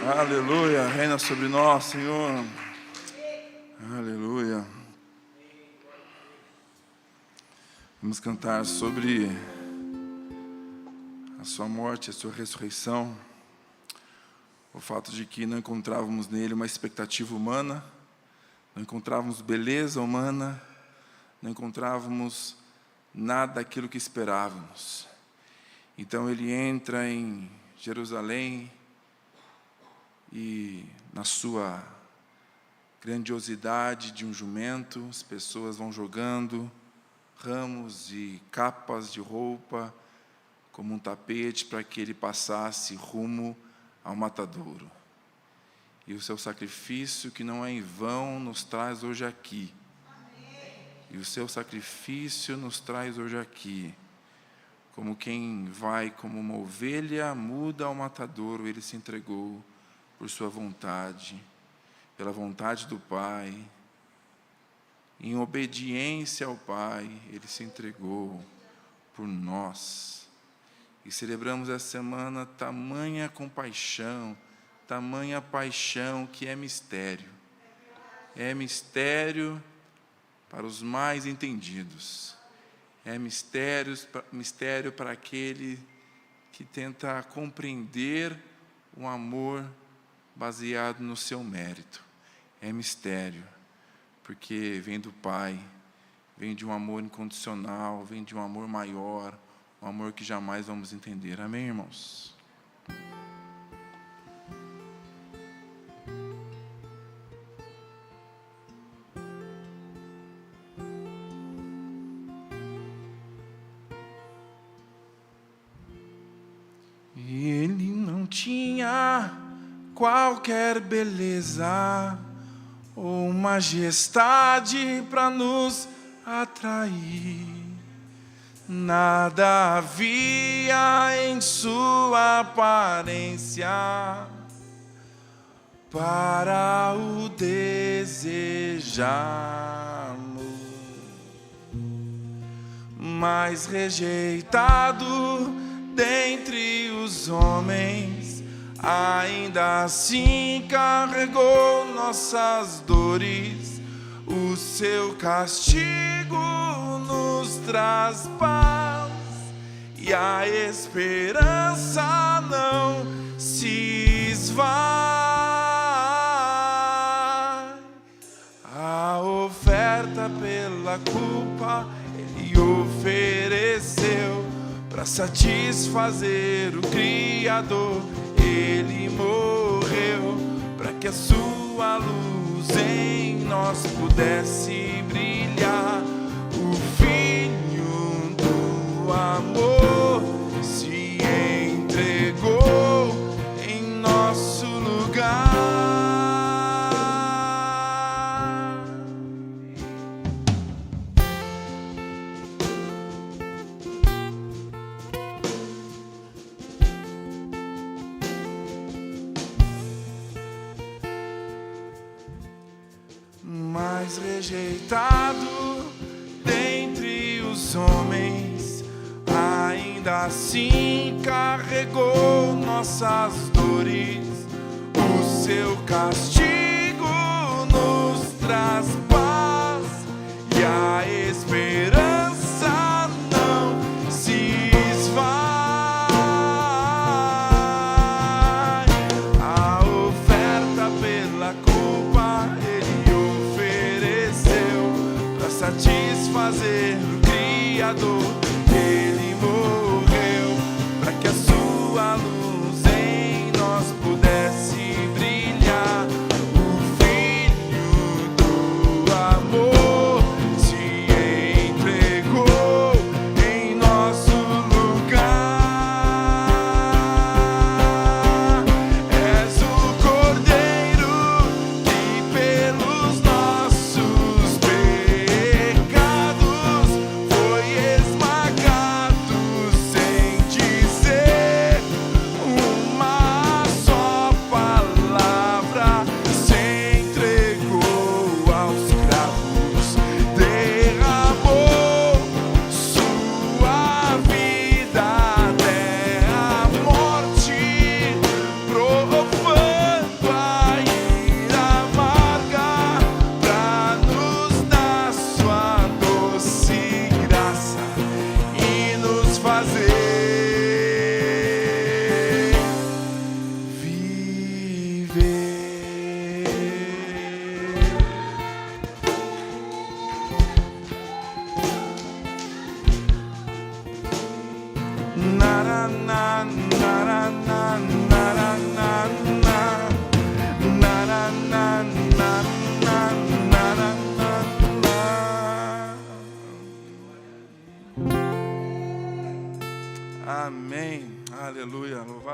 Aleluia, reina sobre nós, Senhor. Aleluia. Vamos cantar sobre a sua morte, a sua ressurreição. O fato de que não encontrávamos nele uma expectativa humana, não encontrávamos beleza humana, não encontrávamos nada daquilo que esperávamos. Então ele entra em Jerusalém e na sua grandiosidade de um jumento, as pessoas vão jogando ramos e capas de roupa como um tapete para que ele passasse rumo ao matadouro. E o seu sacrifício, que não é em vão, nos traz hoje aqui. E o seu sacrifício nos traz hoje aqui. Como quem vai como uma ovelha muda ao matadouro, ele se entregou por sua vontade, pela vontade do Pai. Em obediência ao Pai, ele se entregou por nós. E celebramos essa semana tamanha compaixão, tamanha paixão que é mistério. É mistério para os mais entendidos. É mistério para aquele que tenta compreender um amor baseado no seu mérito. É mistério, porque vem do Pai, vem de um amor incondicional, vem de um amor maior, um amor que jamais vamos entender. Amém, irmãos? Ele não tinha qualquer beleza ou majestade para nos atrair. Nada havia em sua aparência para o desejarmos, mas rejeitado dentre os homens, ainda assim carregou nossas dores. O seu castigo nos traz paz e a esperança não se esvai. A oferta pela culpa ele ofereceu para satisfazer o Criador. Ele morreu para que a sua luz em nós pudesse brilhar. O Filho do amor se entregou em nosso lugar. Mas rejeitado dentre os homens, ainda assim carregou nossas dores. O seu castigo nos traz paz e a esperança não se esvai. A oferta pela culpa satisfazer o Criador. Ele morreu para que a sua luz em nós pudesse brilhar.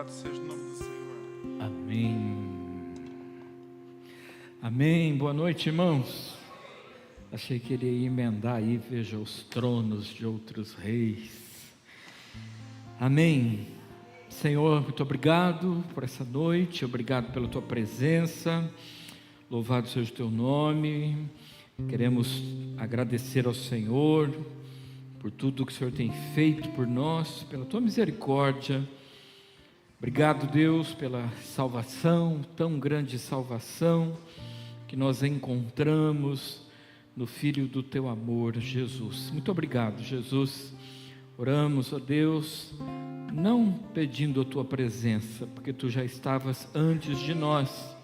Louvado seja o nome do Senhor. Amém. Amém. Boa noite, irmãos. Achei que ele ia emendar aí, veja os tronos de outros reis. Amém. Senhor, muito obrigado por essa noite, obrigado pela tua presença, louvado seja o teu nome. Queremos agradecer ao Senhor por tudo que o Senhor tem feito por nós, pela tua misericórdia. Obrigado, Deus, pela salvação, tão grande salvação que nós encontramos no Filho do teu amor, Jesus. Muito obrigado, Jesus. Oramos, ó Deus, não pedindo a tua presença, porque tu já estavas antes de nós,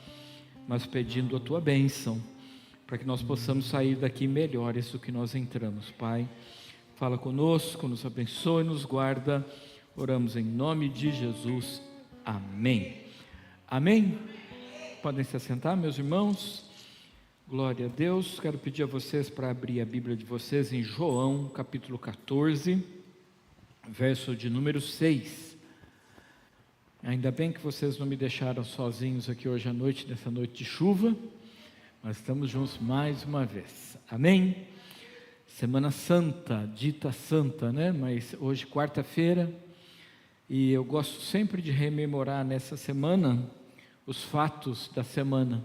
mas pedindo a tua bênção, para que nós possamos sair daqui melhores do que nós entramos. Pai, fala conosco, nos abençoe, nos guarda. Oramos em nome de Jesus. Amém. Amém? Podem se assentar, meus irmãos. Glória a Deus. Quero pedir a vocês para abrir a Bíblia de vocês em João, capítulo 14, verso de número 6. Ainda bem que vocês não me deixaram sozinhos aqui hoje à noite, nessa noite de chuva. Nós estamos juntos mais uma vez. Amém? Semana Santa, dita Santa, né? Mas hoje, quarta-feira, e eu gosto sempre de rememorar nessa semana os fatos da semana.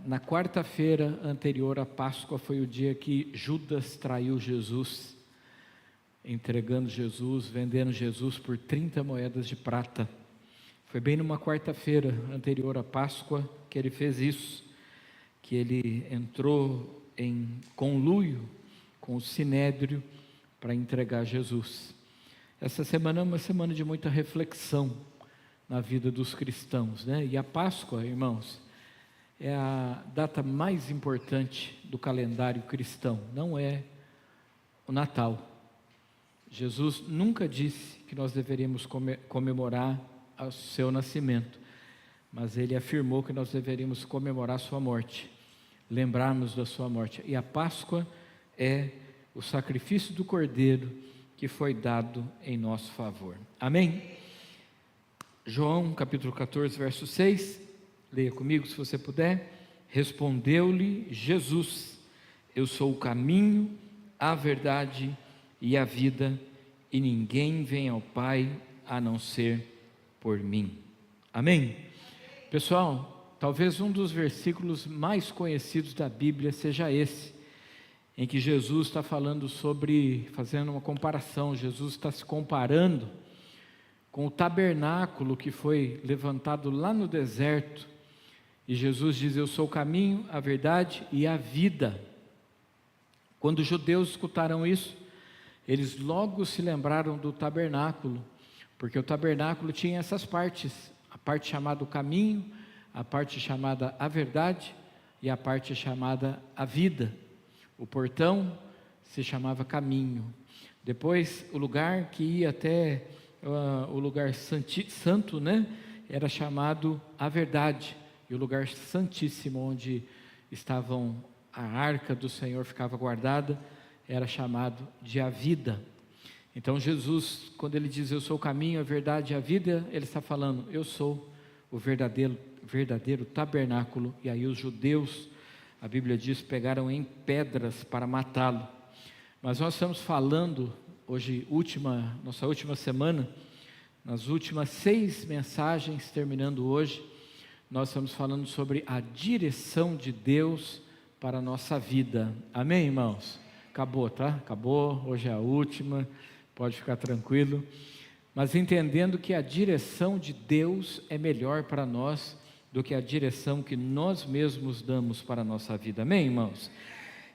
Na quarta-feira anterior à Páscoa foi o dia que Judas traiu Jesus, entregando Jesus, vendendo Jesus por 30 moedas de prata. Foi bem numa quarta-feira anterior à Páscoa que ele fez isso, que ele entrou em conluio com o Sinédrio para entregar Jesus. Essa semana é uma semana de muita reflexão na vida dos cristãos, né? E a Páscoa, irmãos, é a data mais importante do calendário cristão, não é o Natal. Jesus nunca disse que nós deveríamos comemorar o seu nascimento, mas ele afirmou que nós deveríamos comemorar a sua morte, lembrarmos da sua morte. E a Páscoa é o sacrifício do Cordeiro que foi dado em nosso favor. Amém? João capítulo 14, verso 6. Leia comigo se você puder. Respondeu-lhe Jesus: eu sou o caminho, a verdade e a vida, e ninguém vem ao Pai a não ser por mim. Amém? Pessoal, talvez um dos versículos mais conhecidos da Bíblia seja esse, em que Jesus está falando sobre, fazendo uma comparação, Jesus está se comparando com o tabernáculo que foi levantado lá no deserto. E Jesus diz: eu sou o caminho, a verdade e a vida. Quando os judeus escutaram isso, eles logo se lembraram do tabernáculo, porque o tabernáculo tinha essas partes, a parte chamada o caminho, a parte chamada a verdade e a parte chamada a vida. O portão se chamava caminho. Depois o lugar que ia até o lugar santo, né, era chamado a verdade. E o lugar santíssimo, onde estavam a arca do Senhor ficava guardada, era chamado de a vida. Então Jesus, quando ele diz eu sou o caminho, a verdade e a vida, ele está falando eu sou o verdadeiro tabernáculo. E aí os judeus, a Bíblia diz, pegaram em pedras para matá-lo. Mas nós estamos falando hoje, nossa última semana, nas últimas 6 mensagens, terminando hoje, nós estamos falando sobre a direção de Deus para a nossa vida. Amém, irmãos? Acabou, tá? Acabou, hoje é a última, pode ficar tranquilo. Mas entendendo que a direção de Deus é melhor para nós do que a direção que nós mesmos damos para a nossa vida. Amém, irmãos?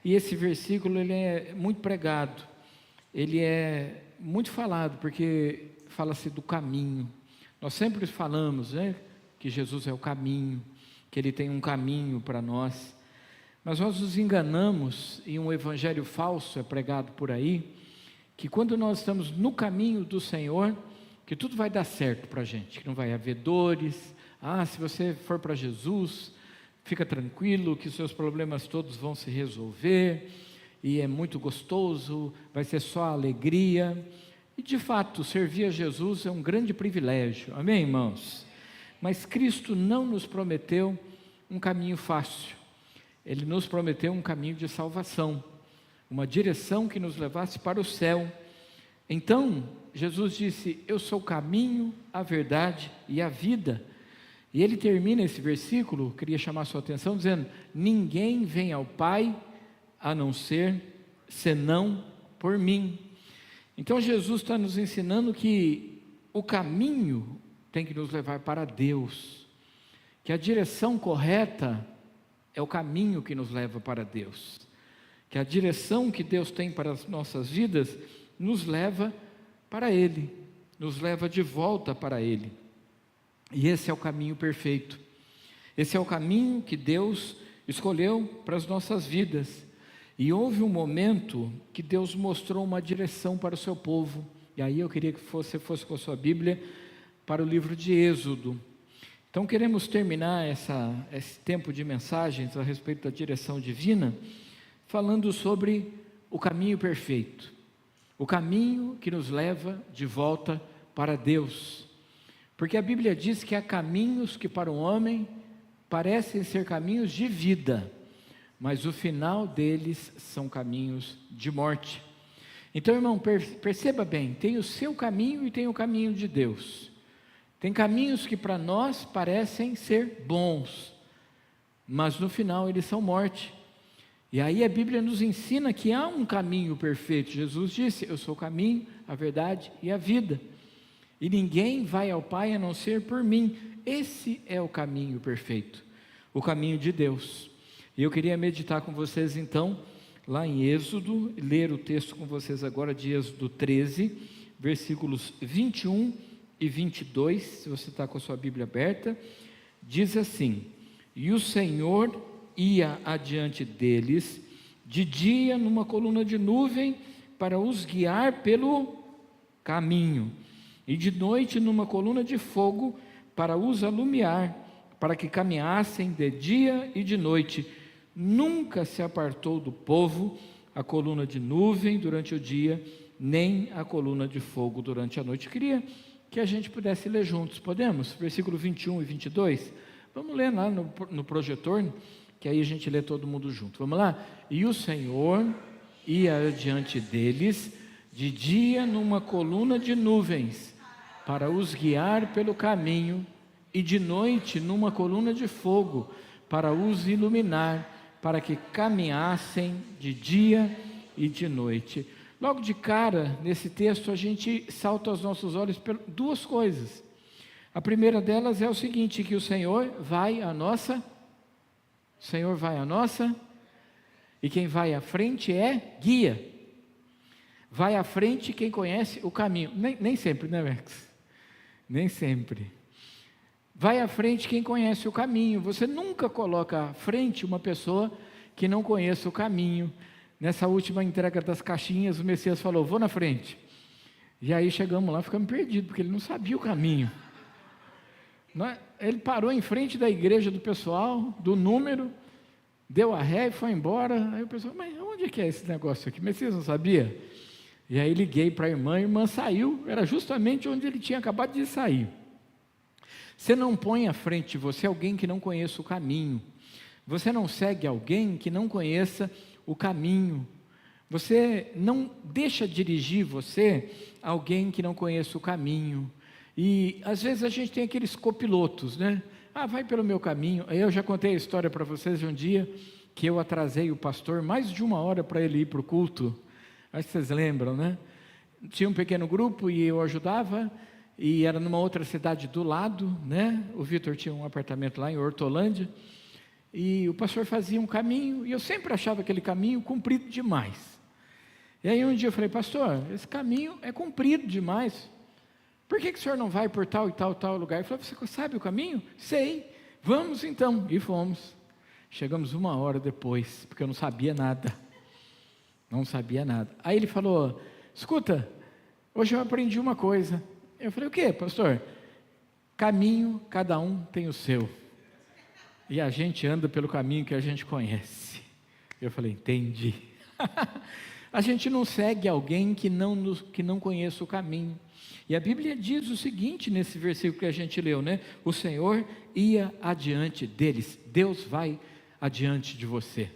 E esse versículo, ele é muito pregado, ele é muito falado, porque fala-se do caminho. Nós sempre falamos, né, que Jesus é o caminho, que Ele tem um caminho para nós, mas nós nos enganamos, e um evangelho falso é pregado por aí, que quando nós estamos no caminho do Senhor, que tudo vai dar certo para a gente, que não vai haver dores. Se você for para Jesus, fica tranquilo que os seus problemas todos vão se resolver, e é muito gostoso, vai ser só alegria. E de fato, servir a Jesus é um grande privilégio, amém, irmãos? Mas Cristo não nos prometeu um caminho fácil, Ele nos prometeu um caminho de salvação, uma direção que nos levasse para o céu. Então, Jesus disse: eu sou o caminho, a verdade e a vida. E Ele termina esse versículo, queria chamar a sua atenção, dizendo: ninguém vem ao Pai, a não ser, senão por mim. Então Jesus está nos ensinando que o caminho tem que nos levar para Deus, que a direção correta é o caminho que nos leva para Deus, que a direção que Deus tem para as nossas vidas nos leva para Ele, nos leva de volta para Ele. E esse é o caminho perfeito, esse é o caminho que Deus escolheu para as nossas vidas. E houve um momento que Deus mostrou uma direção para o seu povo, e aí eu queria que você fosse com a sua Bíblia para o livro de Êxodo. Então queremos terminar esse tempo de mensagens a respeito da direção divina, falando sobre o caminho perfeito, o caminho que nos leva de volta para Deus, porque a Bíblia diz que há caminhos que para o homem parecem ser caminhos de vida, mas o final deles são caminhos de morte. Então, irmão, perceba bem, tem o seu caminho e tem o caminho de Deus. Tem caminhos que para nós parecem ser bons, mas no final eles são morte. E aí a Bíblia nos ensina que há um caminho perfeito. Jesus disse: eu sou o caminho, a verdade e a vida, e ninguém vai ao Pai a não ser por mim. Esse é o caminho perfeito, o caminho de Deus. E eu queria meditar com vocês então, lá em Êxodo, ler o texto com vocês agora de Êxodo 13, versículos 21 e 22, se você está com a sua Bíblia aberta, diz assim: e o Senhor ia adiante deles, de dia numa coluna de nuvem, para os guiar pelo caminho, e de noite numa coluna de fogo, para os alumiar, para que caminhassem de dia e de noite. Nunca se apartou do povo a coluna de nuvem durante o dia, nem a coluna de fogo durante a noite. Queria que a gente pudesse ler juntos, podemos? Versículo 21 e 22, vamos ler lá no projetor, que aí a gente lê todo mundo junto, vamos lá? E o Senhor ia adiante deles, de dia numa coluna de nuvens, para os guiar pelo caminho, e de noite numa coluna de fogo, para os iluminar, para que caminhassem de dia e de noite. Logo de cara, nesse texto, a gente salta aos nossos olhos duas coisas. A primeira delas é o seguinte, que o Senhor vai à nossa, e quem vai à frente é guia. Vai à frente quem conhece o caminho. Nem sempre, né, Max? Nem sempre. Vai à frente quem conhece o caminho. Você nunca coloca à frente uma pessoa que não conheça o caminho. Nessa última entrega das caixinhas, o Messias falou: vou na frente. E aí chegamos lá, ficamos perdidos, porque ele não sabia o caminho. Ele parou em frente da igreja do pessoal, do número, deu a ré e foi embora. Aí o pessoal: mas onde é que é esse negócio aqui? O Messias não sabia? E aí liguei para a irmã saiu, era justamente onde ele tinha acabado de sair. Você não põe à frente de você alguém que não conheça o caminho. Você não segue alguém que não conheça o caminho. Você não deixa dirigir você alguém que não conheça o caminho. E às vezes a gente tem aqueles copilotos, né? Vai pelo meu caminho. Eu já contei a história para vocês de um dia que eu atrasei o pastor mais de 1 hora para ele ir para o culto. Acho que vocês lembram, né? Tinha um pequeno grupo e eu ajudava, e era numa outra cidade do lado, né? O Vitor tinha um apartamento lá em Hortolândia, e o pastor fazia um caminho, e eu sempre achava aquele caminho comprido demais. E aí um dia eu falei: pastor, esse caminho é comprido demais, por que o senhor não vai por tal e tal lugar? Ele falou: você sabe o caminho? Sei, vamos então. E fomos. Chegamos 1 hora depois, porque eu não sabia nada. Aí ele falou: escuta, hoje eu aprendi uma coisa. Eu falei: o quê, pastor? Caminho, cada um tem o seu, e a gente anda pelo caminho que a gente conhece. Eu falei: entendi. a gente não segue alguém que não conheça o caminho. E a Bíblia diz o seguinte nesse versículo que a gente leu, né? O Senhor ia adiante deles. Deus vai adiante de você.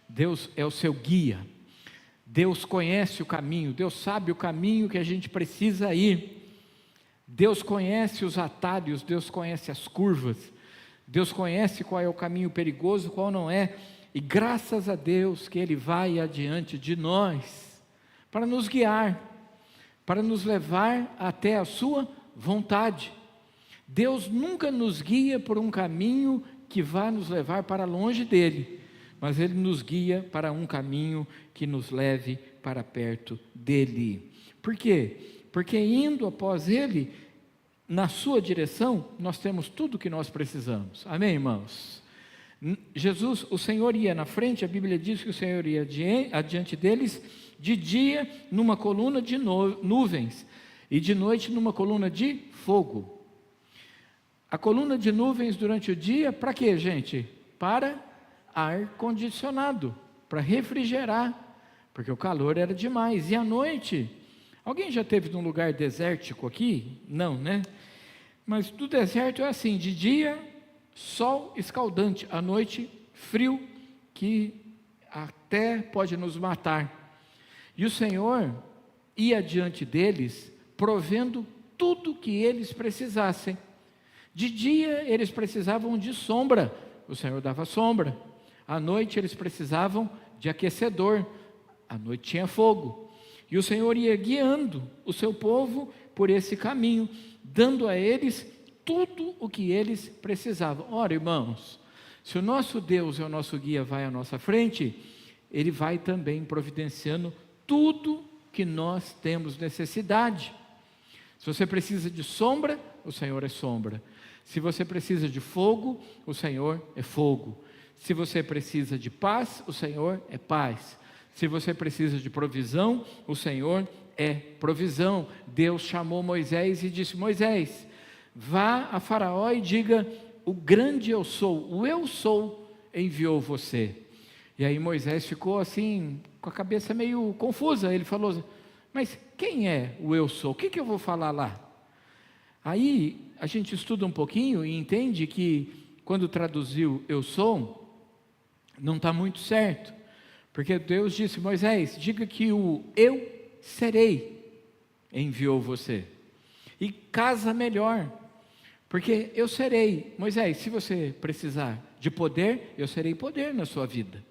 Deus é o seu guia. Deus conhece o caminho. Deus sabe o caminho que a gente precisa ir. Deus conhece os atalhos. Deus conhece as curvas. Deus conhece qual é o caminho perigoso, qual não é. E graças a Deus que Ele vai adiante de nós para nos guiar, para nos levar até a sua vontade. Deus nunca nos guia por um caminho que vai nos levar para longe dEle, mas Ele nos guia para um caminho que nos leve para perto dEle. Por quê? Porque indo após Ele, na sua direção, nós temos tudo o que nós precisamos. Amém, irmãos? Jesus, o Senhor ia na frente, a Bíblia diz que o Senhor ia adiante deles, de dia numa coluna de nuvens, e de noite numa coluna de fogo. A coluna de nuvens durante o dia, para quê, gente? Para ar-condicionado, para refrigerar, porque o calor era demais. E à noite, alguém já esteve num lugar desértico aqui? Não, né? Mas do deserto é assim, de dia, sol escaldante, à noite, frio, que até pode nos matar. E o Senhor ia diante deles, provendo tudo que eles precisassem. De dia eles precisavam de sombra, o Senhor dava sombra. À noite eles precisavam de aquecedor, à noite tinha fogo. E o Senhor ia guiando o seu povo por esse caminho, dando a eles tudo o que eles precisavam. Ora, irmãos, se o nosso Deus é o nosso guia, vai à nossa frente, Ele vai também providenciando tudo que nós temos necessidade. Se você precisa de sombra, o Senhor é sombra. Se você precisa de fogo, o Senhor é fogo. Se você precisa de paz, o Senhor é paz. Se você precisa de provisão, o Senhor é provisão. Deus chamou Moisés e disse: Moisés, vá a Faraó e diga: o grande eu sou, o eu sou enviou você. E aí Moisés ficou assim, com a cabeça meio confusa. Ele falou: mas quem é o eu sou? O que eu vou falar lá? Aí a gente estuda um pouquinho e entende que quando traduziu eu sou, não está muito certo. Porque Deus disse: Moisés, diga que o eu serei enviou você. E casa melhor, porque eu serei. Moisés, se você precisar de poder, eu serei poder na sua vida.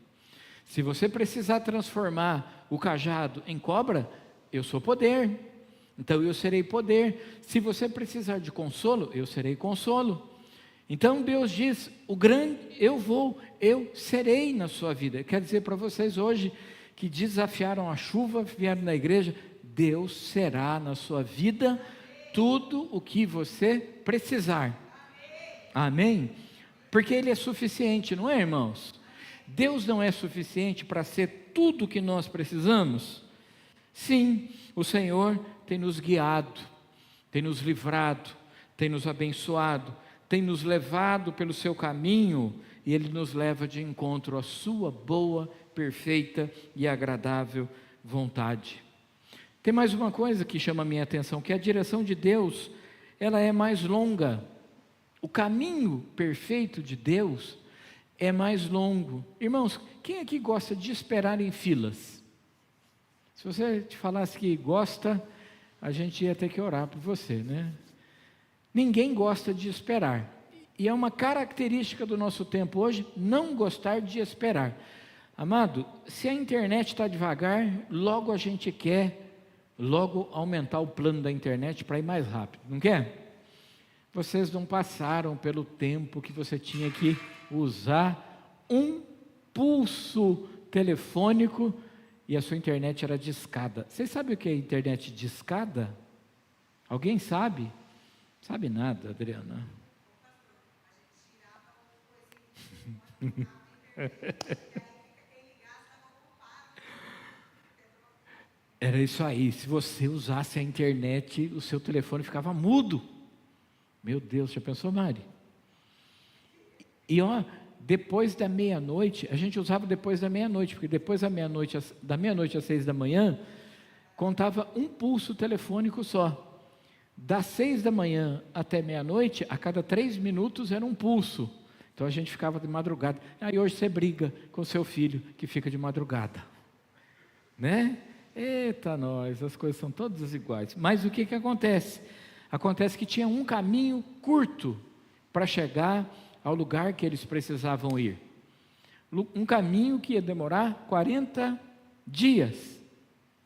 Se você precisar transformar o cajado em cobra, eu sou poder, então eu serei poder. Se você precisar de consolo, eu serei consolo. Então Deus diz: o grande eu serei na sua vida. Quer dizer para vocês hoje que desafiaram a chuva, vieram na igreja, Deus será na sua vida tudo o que você precisar. Amém? Porque Ele é suficiente, não é, irmãos? Deus não é suficiente para ser tudo o que nós precisamos? Sim, o Senhor tem nos guiado, tem nos livrado, tem nos abençoado, tem nos levado pelo seu caminho, e Ele nos leva de encontro à sua boa, perfeita e agradável vontade. Tem mais uma coisa que chama a minha atenção, que a direção de Deus, ela é mais longa. O caminho perfeito de Deus é mais longo. Irmãos, quem aqui gosta de esperar em filas? Se você te falasse que gosta, a gente ia ter que orar por você, né? Ninguém gosta de esperar. E é uma característica do nosso tempo hoje, não gostar de esperar. Amado, se a internet está devagar, logo a gente quer logo aumentar o plano da internet para ir mais rápido, não quer? Vocês não passaram pelo tempo que você tinha que usar um pulso telefônico e a sua internet era discada. Vocês sabem o que é internet discada? Alguém sabe? Sabe nada, Adriana. Era isso aí, se você usasse a internet, o seu telefone ficava mudo. Meu Deus, já pensou, Mari? E depois da meia-noite, a gente usava depois da meia-noite, porque depois da meia-noite, da meia-noite às 6 da manhã, contava um pulso telefônico só. Das 6 da manhã até meia-noite, a cada 3 minutos era um pulso. Então a gente ficava de madrugada. Aí hoje você briga com seu filho que fica de madrugada, né? Eita nós, as coisas são todas iguais. Mas o que acontece? Acontece que tinha um caminho curto para chegar ao lugar que eles precisavam ir. Um caminho que ia demorar 40 dias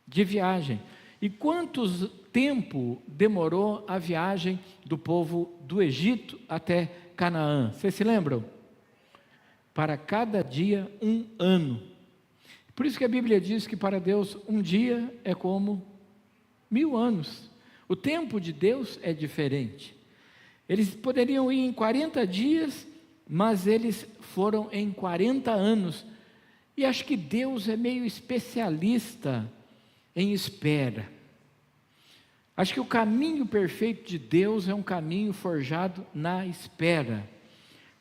de viagem. E quanto tempo demorou a viagem do povo do Egito até Canaã? Vocês se lembram? Para cada dia 1 ano. Por isso que a Bíblia diz que para Deus um dia é como 1000 anos. O tempo de Deus é diferente. Eles poderiam ir em 40 dias, mas eles foram em 40 anos. E acho que Deus é meio especialista em espera. Acho que o caminho perfeito de Deus é um caminho forjado na espera,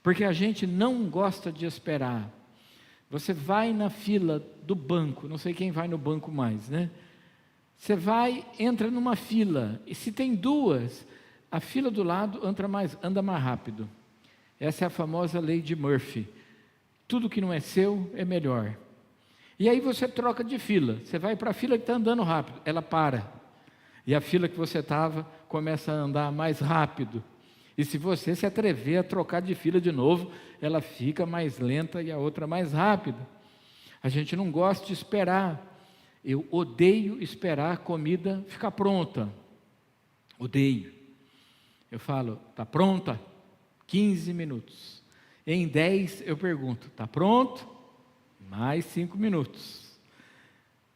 porque a gente não gosta de esperar. Você vai na fila do banco, não sei quem vai no banco mais, né? Você vai, entra numa fila, e se tem duas, a fila do lado anda mais rápido. Essa é a famosa lei de Murphy. Tudo que não é seu é melhor. E aí você troca de fila, você vai para a fila que está andando rápido, ela para. E a fila que você estava começa a andar mais rápido. E se você se atrever a trocar de fila de novo, ela fica mais lenta e a outra mais rápida. A gente não gosta de esperar. Eu odeio esperar a comida ficar pronta. Odeio. Eu falo, está pronta? 15 minutos. Em 10 eu pergunto, está pronto? Mais 5 minutos.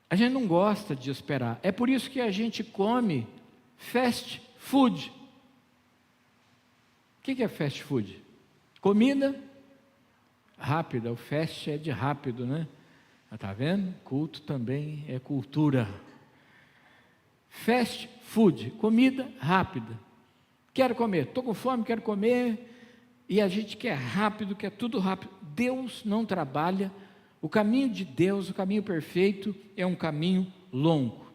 A gente não gosta de esperar. É por isso que a gente come fast food. O que é fast food? Comida rápida. O fast é de rápido, né? Está vendo? Culto também é cultura. Fast food, comida rápida. Quero comer, estou com fome, quero comer. E a gente quer rápido, quer tudo rápido. Deus não trabalha. O caminho de Deus, o caminho perfeito, é um caminho longo.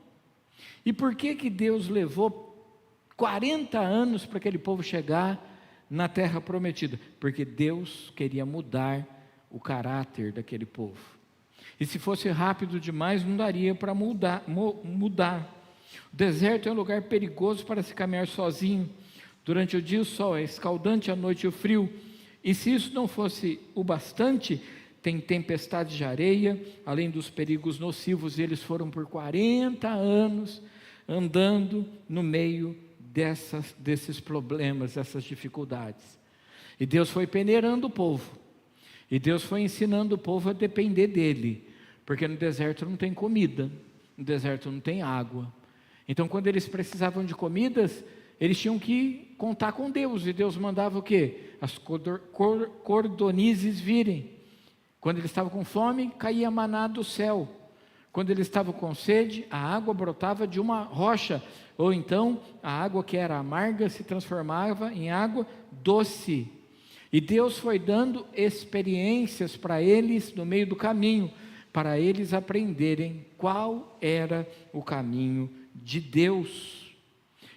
E por que Deus levou 40 anos para aquele povo chegar na terra prometida? Porque Deus queria mudar o caráter daquele povo. E se fosse rápido demais, não daria para mudar. O deserto é um lugar perigoso para se caminhar sozinho. Durante o dia o sol é escaldante, à noite o frio. E se isso não fosse o bastante, tem tempestades de areia, além dos perigos nocivos. E eles foram por 40 anos andando no meio desses problemas, dessas dificuldades. E Deus foi peneirando o povo. E Deus foi ensinando o povo a depender dele. Porque no deserto não tem comida, no deserto não tem água. Então, quando eles precisavam de comidas, eles tinham que contar com Deus. E Deus mandava o quê? As cordonizes virem. Quando eles estavam com fome, caía maná do céu. Quando eles estavam com sede, a água brotava de uma rocha. Ou então, a água que era amarga se transformava em água doce. E Deus foi dando experiências para eles no meio do caminho, para eles aprenderem qual era o caminho de Deus.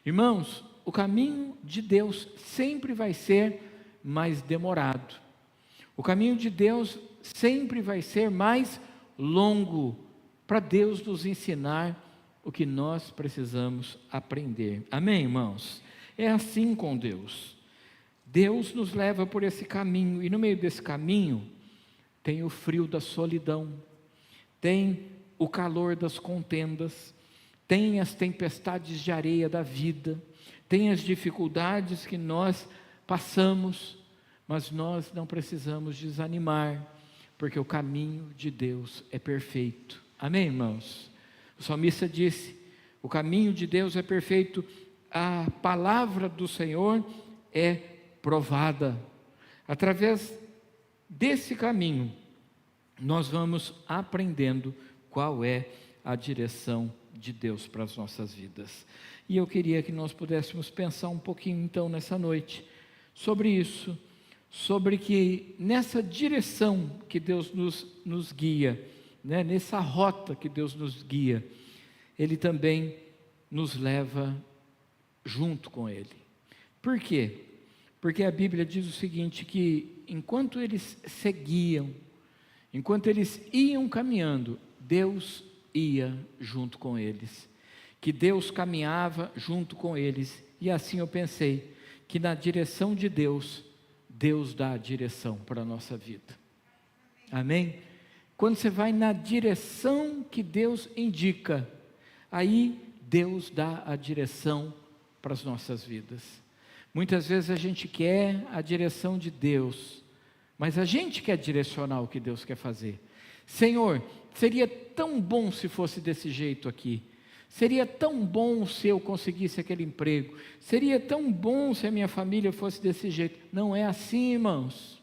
Irmãos, o caminho de Deus sempre vai ser mais demorado. O caminho de Deus sempre vai ser mais longo, para Deus nos ensinar o que nós precisamos aprender. Amém, irmãos? É assim com Deus. Deus nos leva por esse caminho, e no meio desse caminho tem o frio da solidão, tem o calor das contendas, tem as tempestades de areia da vida, tem as dificuldades que nós passamos, mas nós não precisamos desanimar, porque o caminho de Deus é perfeito. Amém, irmãos? O salmista disse, o caminho de Deus é perfeito, a palavra do Senhor é provada. Através desse caminho, nós vamos aprendendo qual é a direção de Deus para as nossas vidas. E eu queria que nós pudéssemos pensar um pouquinho então nessa noite, sobre isso, sobre que nessa direção que Deus nos guia, né, nessa rota que Deus nos guia, Ele também nos leva junto com Ele. Por quê? Porque a Bíblia diz o seguinte, que enquanto eles seguiam, enquanto eles iam caminhando, Deus ia junto com eles, que Deus caminhava junto com eles, e assim eu pensei, que na direção de Deus, Deus dá a direção para a nossa vida. Amém? Quando você vai na direção que Deus indica, aí Deus dá a direção para as nossas vidas. Muitas vezes a gente quer a direção de Deus, mas a gente quer direcionar o que Deus quer fazer. Senhor, seria tão bom se fosse desse jeito aqui. Seria tão bom se eu conseguisse aquele emprego. Seria tão bom se a minha família fosse desse jeito. Não é assim, irmãos.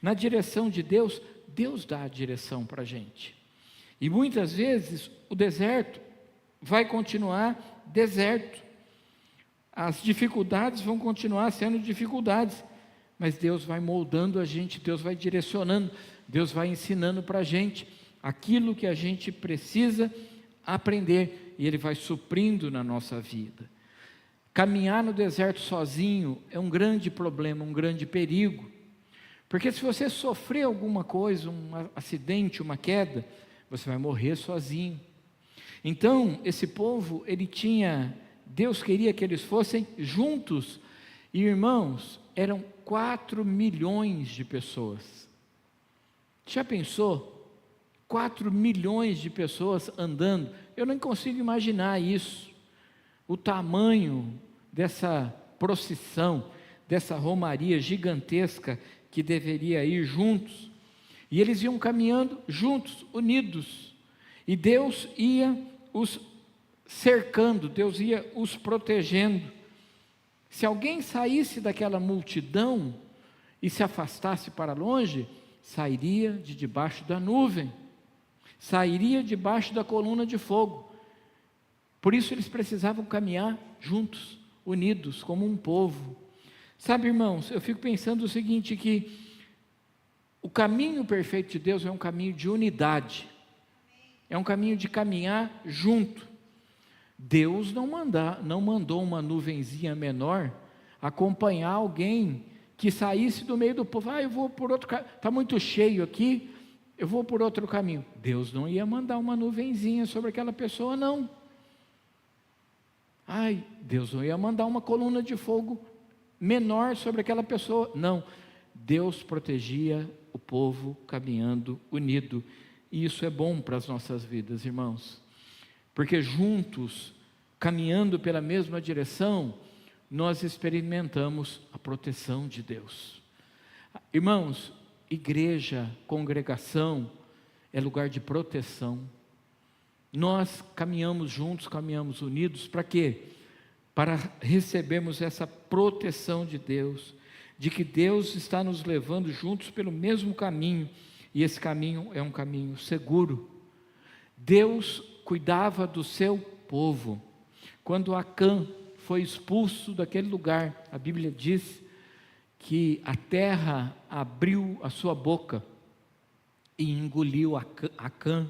Na direção de Deus, Deus dá a direção para a gente. E muitas vezes o deserto vai continuar deserto. As dificuldades vão continuar sendo dificuldades, mas Deus vai moldando a gente, Deus vai direcionando, Deus vai ensinando para a gente aquilo que a gente precisa aprender, e Ele vai suprindo na nossa vida. Caminhar no deserto sozinho é um grande problema, um grande perigo, porque se você sofrer alguma coisa, um acidente, uma queda, você vai morrer sozinho. Então, esse povo, Deus queria que eles fossem juntos, e irmãos, eram 4 milhões de pessoas. Já pensou? 4 milhões de pessoas andando, eu não consigo imaginar isso, o tamanho dessa procissão, dessa romaria gigantesca que deveria ir juntos, e eles iam caminhando juntos, unidos, e Deus ia os cercando, Deus ia os protegendo. Se alguém saísse daquela multidão e se afastasse para longe, sairia de debaixo da nuvem, sairia debaixo da coluna de fogo. Por isso eles precisavam caminhar juntos, unidos, como um povo. Sabe, irmãos, eu fico pensando o seguinte, que o caminho perfeito de Deus é um caminho de unidade, é um caminho de caminhar junto. Deus não mandou uma nuvenzinha menor acompanhar alguém que saísse do meio do povo. Eu vou por outro caminho, está muito cheio aqui, eu vou por outro caminho. Deus não ia mandar uma nuvenzinha sobre aquela pessoa, não. Deus não ia mandar uma coluna de fogo menor sobre aquela pessoa, não. Deus protegia o povo caminhando unido, e isso é bom para as nossas vidas, irmãos, porque juntos, caminhando pela mesma direção, nós experimentamos a proteção de Deus. Irmãos, igreja, congregação, é lugar de proteção. Nós caminhamos juntos, caminhamos unidos, para quê? Para recebermos essa proteção de Deus, de que Deus está nos levando juntos pelo mesmo caminho, e esse caminho é um caminho seguro. Deus cuidava do seu povo. Quando Acã foi expulso daquele lugar, a Bíblia diz que a terra abriu a sua boca e engoliu Acã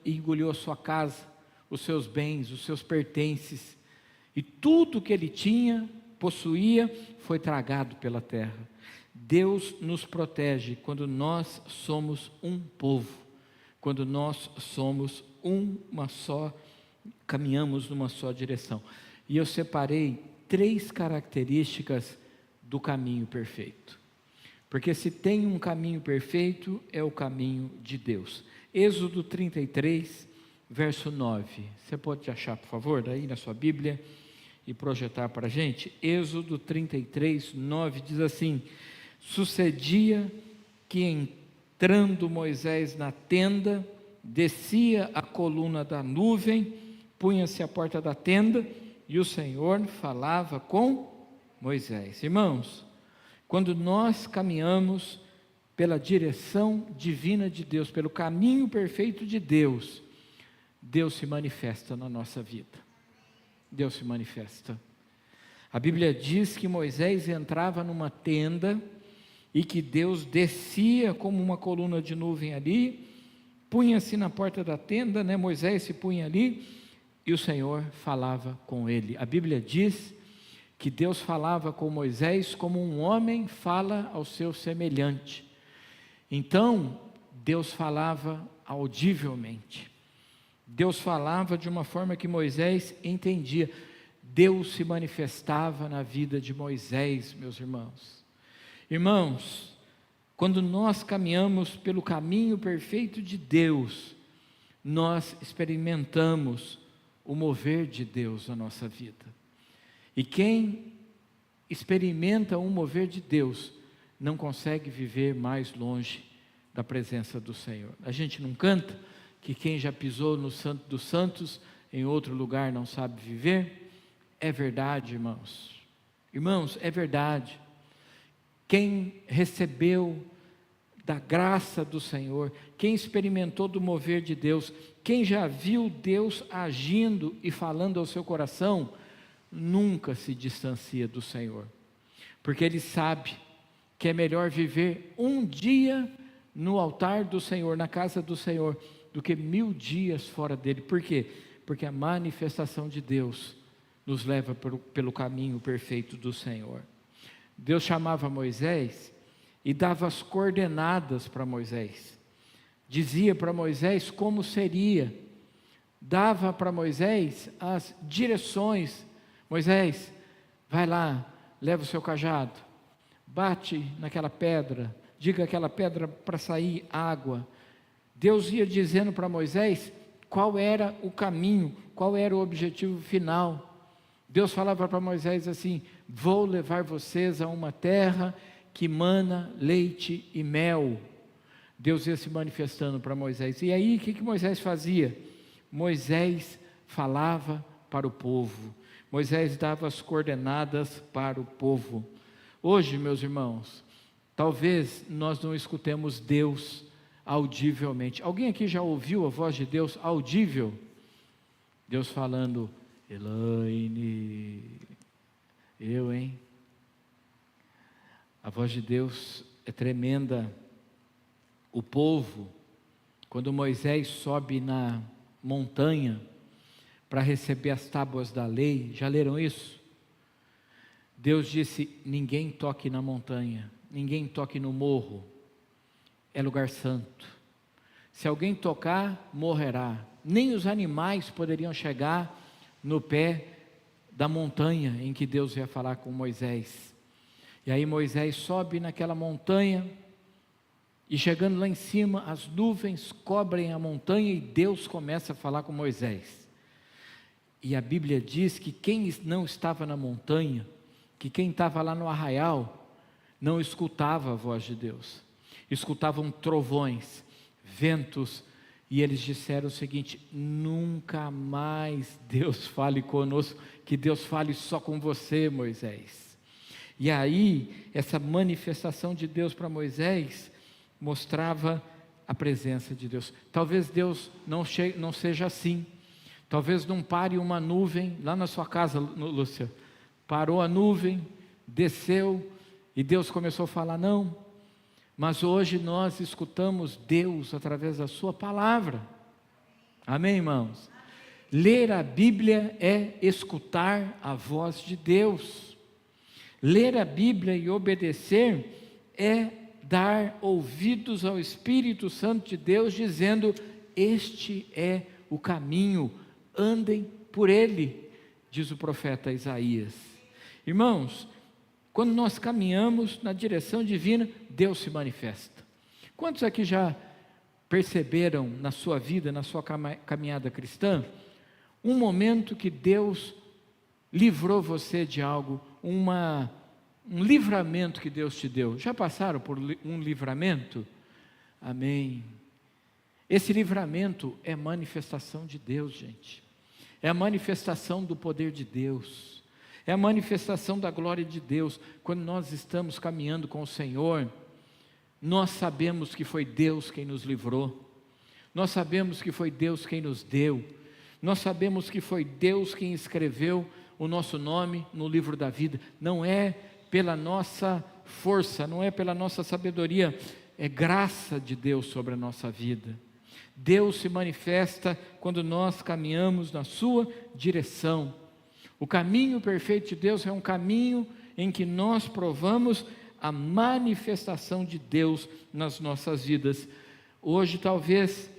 e engoliu a sua casa, os seus bens, os seus pertences, e tudo que ele tinha, possuía, foi tragado pela terra. Deus nos protege quando nós somos um povo, quando nós somos caminhamos numa só direção. E eu separei 3 características do caminho perfeito, porque se tem um caminho perfeito, é o caminho de Deus. Êxodo 33, verso 9, você pode achar, por favor, aí na sua Bíblia, e projetar para a gente? Êxodo 33, 9, diz assim: sucedia que entrando Moisés na tenda, descia a coluna da nuvem, punha-se à porta da tenda, e o Senhor falava com Moisés. Irmãos, quando nós caminhamos pela direção divina de Deus, pelo caminho perfeito de Deus, Deus se manifesta na nossa vida. Deus se manifesta. A Bíblia diz que Moisés entrava numa tenda e que Deus descia como uma coluna de nuvem ali, punha-se na porta da tenda, né? Moisés se punha ali e o Senhor falava com ele. A Bíblia diz que Deus falava com Moisés como um homem fala ao seu semelhante. Então, Deus falava audivelmente. Deus falava de uma forma que Moisés entendia. Deus se manifestava na vida de Moisés, meus irmãos. Irmãos, quando nós caminhamos pelo caminho perfeito de Deus, nós experimentamos o mover de Deus na nossa vida. E quem experimenta o mover de Deus, não consegue viver mais longe da presença do Senhor. A gente não canta que quem já pisou no Santo dos Santos, em outro lugar não sabe viver? É verdade, irmãos. Irmãos, é verdade. Quem recebeu da graça do Senhor, quem experimentou do mover de Deus, quem já viu Deus agindo e falando ao seu coração, nunca se distancia do Senhor, porque ele sabe que é melhor viver um dia no altar do Senhor, na casa do Senhor, do que 1000 dias fora dele. Por quê? Porque a manifestação de Deus nos leva pelo caminho perfeito do Senhor. Deus chamava Moisés e dava as coordenadas para Moisés, dizia para Moisés como seria, dava para Moisés as direções. Moisés, vai lá, leva o seu cajado, bate naquela pedra, diga aquela pedra para sair água. Deus ia dizendo para Moisés qual era o caminho, qual era o objetivo final. Deus falava para Moisés assim: vou levar vocês a uma terra que mana leite e mel. Deus ia se manifestando para Moisés. E aí o que Moisés fazia? Moisés falava para o povo. Moisés dava as coordenadas para o povo. Hoje, meus irmãos, talvez nós não escutemos Deus audivelmente. Alguém aqui já ouviu a voz de Deus audível? Deus falando: Elaine, eu, hein? A voz de Deus é tremenda. O povo, quando Moisés sobe na montanha para receber as tábuas da lei, já leram isso? Deus disse: ninguém toque na montanha, ninguém toque no morro, é lugar santo. Se alguém tocar, morrerá. Nem os animais poderiam chegar no pé da montanha em que Deus ia falar com Moisés. E aí Moisés sobe naquela montanha, e chegando lá em cima, as nuvens cobrem a montanha e Deus começa a falar com Moisés. E a Bíblia diz que quem não estava na montanha, que quem estava lá no arraial, não escutava a voz de Deus, escutavam trovões, ventos, e eles disseram o seguinte: nunca mais Deus fale conosco, que Deus fale só com você, Moisés. E aí, essa manifestação de Deus para Moisés, mostrava a presença de Deus. Talvez Deus não seja assim. Talvez não pare uma nuvem lá na sua casa, Lúcia. Parou a nuvem, desceu e Deus começou a falar, não. Mas hoje nós escutamos Deus através da sua palavra. Amém, irmãos? Ler a Bíblia é escutar a voz de Deus. Ler a Bíblia e obedecer é dar ouvidos ao Espírito Santo de Deus, dizendo: este é o caminho, andem por ele, diz o profeta Isaías. Irmãos, quando nós caminhamos na direção divina, Deus se manifesta. Quantos aqui já perceberam na sua vida, na sua caminhada cristã, um momento que Deus livrou você de algo, um livramento que Deus te deu? Já passaram por um livramento? Amém. Esse livramento é manifestação de Deus, gente. É a manifestação do poder de Deus. É a manifestação da glória de Deus. Quando nós estamos caminhando com o Senhor, nós sabemos que foi Deus quem nos livrou. Nós sabemos que foi Deus quem nos deu. Nós sabemos que foi Deus quem escreveu o nosso nome no livro da vida. Não é pela nossa força, não é pela nossa sabedoria, é graça de Deus sobre a nossa vida. Deus se manifesta quando nós caminhamos na sua direção. O caminho perfeito de Deus é um caminho em que nós provamos a manifestação de Deus nas nossas vidas. Hoje talvez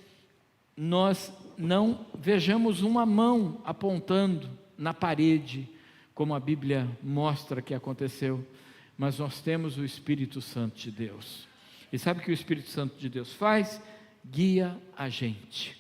nós não vejamos uma mão apontando na parede, como a Bíblia mostra que aconteceu, mas nós temos o Espírito Santo de Deus. E sabe o que o Espírito Santo de Deus faz? Guia a gente.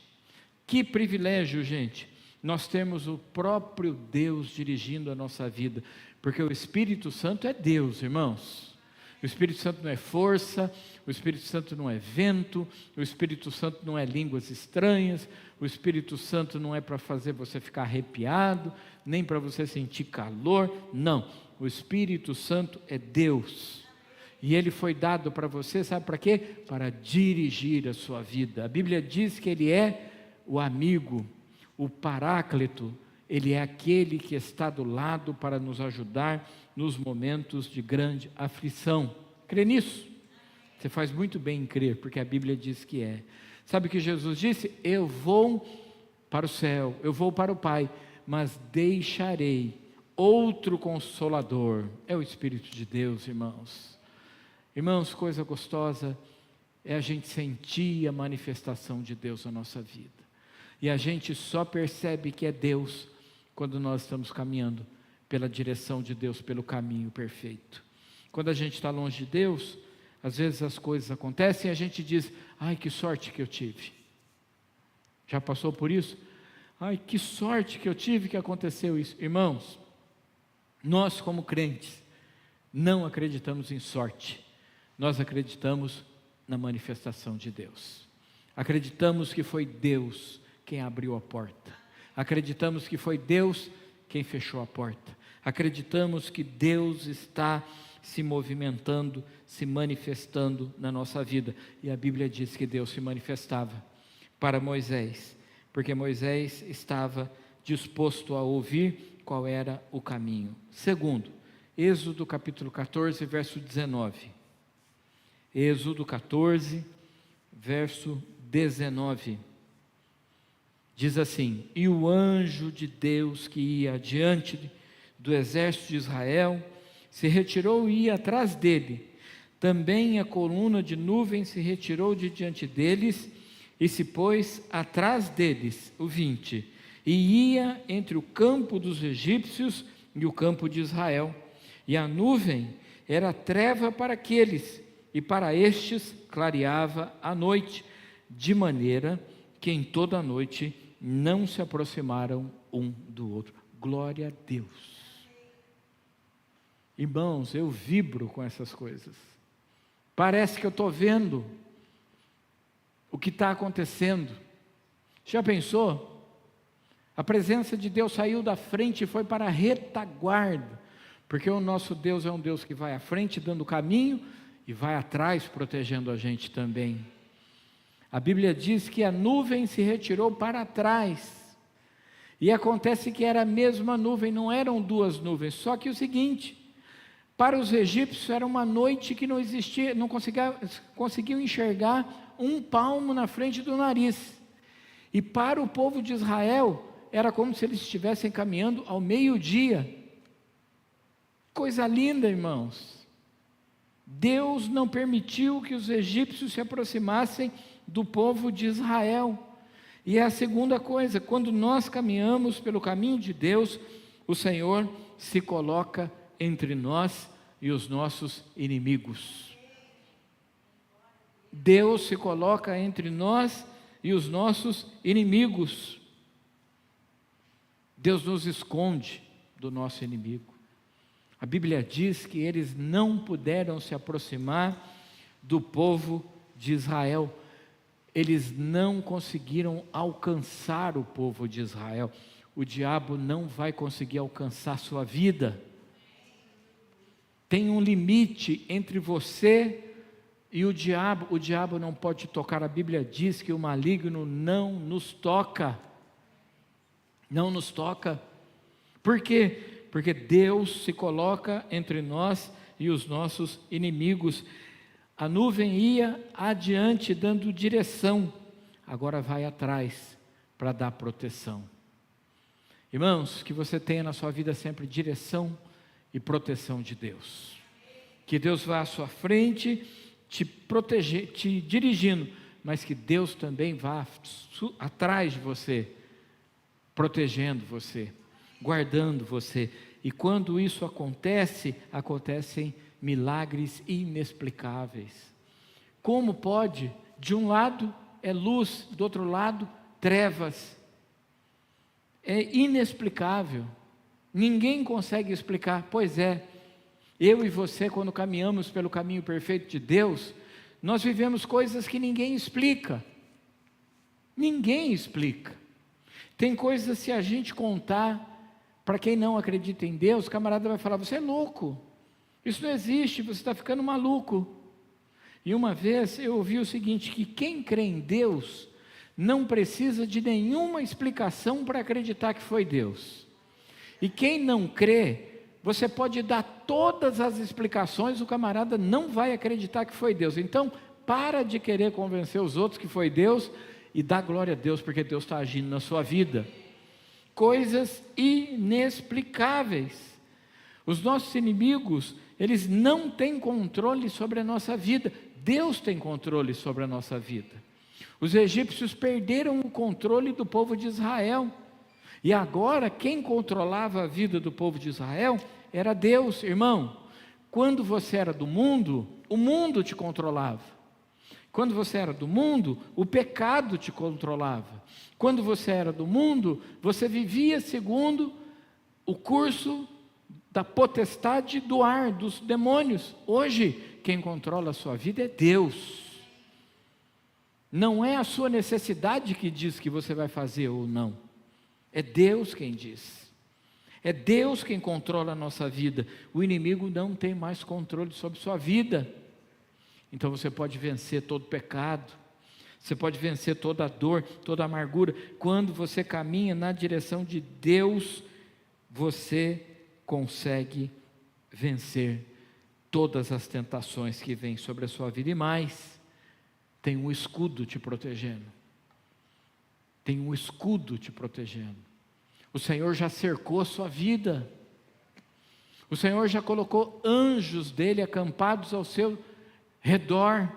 Que privilégio, gente, nós temos o próprio Deus dirigindo a nossa vida, porque o Espírito Santo é Deus, irmãos. O Espírito Santo não é força, o Espírito Santo não é vento, o Espírito Santo não é línguas estranhas, o Espírito Santo não é para fazer você ficar arrepiado, nem para você sentir calor, não. O Espírito Santo é Deus. E Ele foi dado para você, sabe para quê? Para dirigir a sua vida. A Bíblia diz que Ele é o amigo, o paráclito, Ele é aquele que está do lado para nos ajudar nos momentos de grande aflição. Crê nisso? Você faz muito bem em crer, porque a Bíblia diz que é. Sabe o que Jesus disse? Eu vou para o céu, eu vou para o Pai, mas deixarei outro Consolador. É o Espírito de Deus, irmãos. Irmãos, coisa gostosa é a gente sentir a manifestação de Deus na nossa vida. E a gente só percebe que é Deus quando nós estamos caminhando pela direção de Deus, pelo caminho perfeito. Quando a gente está longe de Deus, às vezes as coisas acontecem e a gente diz, ai, que sorte que eu tive. Já passou por isso? Ai, que sorte que eu tive que aconteceu isso. Irmãos, nós como crentes, não acreditamos em sorte. Nós acreditamos na manifestação de Deus. Acreditamos que foi Deus quem abriu a porta. Acreditamos que foi Deus quem fechou a porta. Acreditamos que Deus está se movimentando, se manifestando na nossa vida. E a Bíblia diz que Deus se manifestava para Moisés, porque Moisés estava disposto a ouvir qual era o caminho. Segundo, Êxodo capítulo 14, verso 19. Êxodo 14, verso 19. Diz assim: e o anjo de Deus que ia adiante do exército de Israel se retirou e ia atrás dele. Também a coluna de nuvem se retirou de diante deles e se pôs atrás deles, o 20, e ia entre o campo dos egípcios e o campo de Israel. E a nuvem era treva para aqueles, e para estes clareava a noite, de maneira que em toda a noite não se aproximaram um do outro. Glória a Deus. Irmãos, eu vibro com essas coisas. Parece que eu estou vendo o que está acontecendo. Já pensou? A presença de Deus saiu da frente e foi para a retaguarda, porque o nosso Deus é um Deus que vai à frente dando caminho e vai atrás protegendo a gente também. A Bíblia diz que a nuvem se retirou para trás, e acontece que era a mesma nuvem, não eram duas nuvens, só que o seguinte, para os egípcios era uma noite que não existia, não conseguiam enxergar um palmo na frente do nariz, e para o povo de Israel, era como se eles estivessem caminhando ao meio-dia. Coisa linda, irmãos. Deus não permitiu que os egípcios se aproximassem do povo de Israel. E é a segunda coisa, quando nós caminhamos pelo caminho de Deus, o Senhor se coloca entre nós e os nossos inimigos. Deus se coloca entre nós e os nossos inimigos. Deus nos esconde do nosso inimigo. A Bíblia diz que eles não puderam se aproximar do povo de Israel. Eles não conseguiram alcançar o povo de Israel. O diabo não vai conseguir alcançar a sua vida. Tem um limite entre você e o diabo. O diabo não pode tocar. A Bíblia diz que o maligno não nos toca. Não nos toca. Por quê? Porque Deus se coloca entre nós e os nossos inimigos. A nuvem ia adiante dando direção, agora vai atrás para dar proteção. Irmãos, que você tenha na sua vida sempre direção e proteção de Deus. Que Deus vá à sua frente, te proteger, te dirigindo, mas que Deus também vá atrás de você, protegendo você, guardando você. E quando isso acontece, acontecem milagres inexplicáveis. Como pode? De um lado é luz, do outro lado trevas. É inexplicável. Ninguém consegue explicar. Pois é, eu e você, quando caminhamos pelo caminho perfeito de Deus, nós vivemos coisas que ninguém explica. Ninguém explica. Tem coisas, se a gente contar, para quem não acredita em Deus, o camarada vai falar: você é louco, isso não existe, você está ficando maluco. E uma vez eu ouvi o seguinte, que quem crê em Deus não precisa de nenhuma explicação para acreditar que foi Deus. E quem não crê, você pode dar todas as explicações, o camarada não vai acreditar que foi Deus. Então, para de querer convencer os outros que foi Deus e dá glória a Deus, porque Deus está agindo na sua vida. Coisas inexplicáveis. Os nossos inimigos, eles não têm controle sobre a nossa vida. Deus tem controle sobre a nossa vida. Os egípcios perderam o controle do povo de Israel. E agora, quem controlava a vida do povo de Israel era Deus. Irmão, quando você era do mundo, o mundo te controlava. Quando você era do mundo, o pecado te controlava. Quando você era do mundo, você vivia segundo o curso da potestade do ar, dos demônios. Hoje, quem controla a sua vida é Deus. Não é a sua necessidade que diz que você vai fazer ou não. É Deus quem diz. É Deus quem controla a nossa vida. O inimigo não tem mais controle sobre sua vida. Então você pode vencer todo pecado. Você pode vencer toda a dor, toda a amargura. Quando você caminha na direção de Deus, você consegue vencer todas as tentações que vêm sobre a sua vida. E mais, tem um escudo te protegendo. Tem um escudo te protegendo. O Senhor já cercou a sua vida. O Senhor já colocou anjos dele acampados ao seu redor.